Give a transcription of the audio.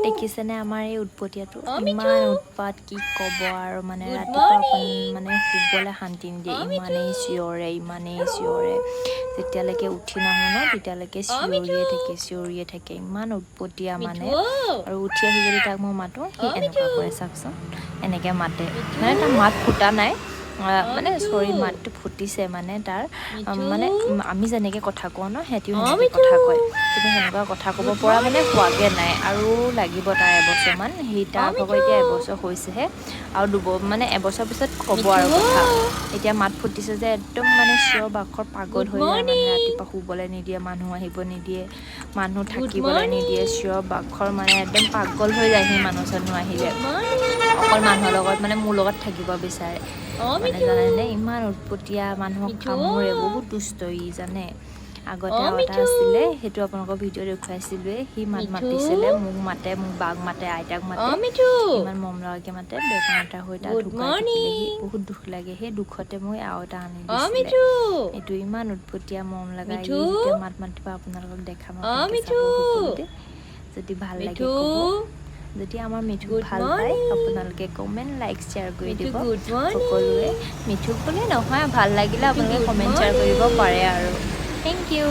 দেখিছেনে আমাৰ এই উৎপতীয়াটো ইমান উৎপাত কি ক'ব আৰু মানে ৰাতিপুৱা মানে শুবলৈ শান্তি নিদিয়ে ইমানেই চিঞৰে যেতিয়ালৈকে উঠি নাহো ন তেতিয়ালৈকে চিঞৰিয়ে থাকে ইমান উৎপতীয়া মানে আৰু উঠি আহি যদি তাক মই মাতো সি এনেকুৱা কৰে চাওকচোন এনেকৈ মাতে মানে তাৰ মাত ফুটা নাই মানে মাতটো ফুটিছে মানে তাৰ মানে আমি যেনেকৈ কথা কওঁ ন সিহঁতিও সেনেকৈ কথা কয় কিন্তু সেনেকুৱা কথা ক'ব পৰা মানে হোৱাগৈ নাই আৰু লাগিব তাৰ এবছৰমান তাৰ ভাগৰ এতিয়া এবছৰ হৈছেহে আৰু মানে এবছৰ পিছত ক'ব আৰু কথা এতিয়া মাত ফুটিছে যে একদম মানে চিঞৰ বাখৰ পাগল হৈ যায় মানে ৰাতিপুৱা শুবলৈ নিদিয়ে মানুহ আহিব নিদিয়ে মানুহ থাকিবলৈ নিদিয়ে চিঞৰ বাখৰ মানে একদম পাগল হৈ যায় সি মানুহ চানুহ আহিলে অকল মানুহৰ লগত মানে মোৰ লগত থাকিব বিচাৰে মানে জানেনে ইমান উৎপতীয়া মানুহক কামোৰে বহুত দুষ্ট ই জানে আগতে আৰু এটা আছিলে সেইটো আপোনালোকৰ ভিডিঅ' দেখুৱাইছিলোঁৱে সি মাতিছিলে মোক বাক মাতে আইতাক মাতে ইমান মৰম লগাকৈ মাতে বেমাৰ এটা হৈ তাত ঢুকাই থাকিলেহি বহুত দুখ লাগে সেই দুখতে মই আৰু এটা আনি দিছিলে এইটো ইমান উৎপতীয়া মৰম লগা ই যেতিয়া মাত মাতিব আপোনালোকক দেখাম সকলোতে যদি ভাল লাগে ক'ব যদি আমাৰ মিঠুক ভাল পায় আপোনালোকে কমেণ্ট লাইক শ্বেয়াৰ কৰি দিব সকলোৱে মিঠুক বুলি নহয় ভাল লাগিলে আপোনালোকে কমেণ্ট শ্বেয়াৰ কৰিব পাৰে আৰু থেংক ইউ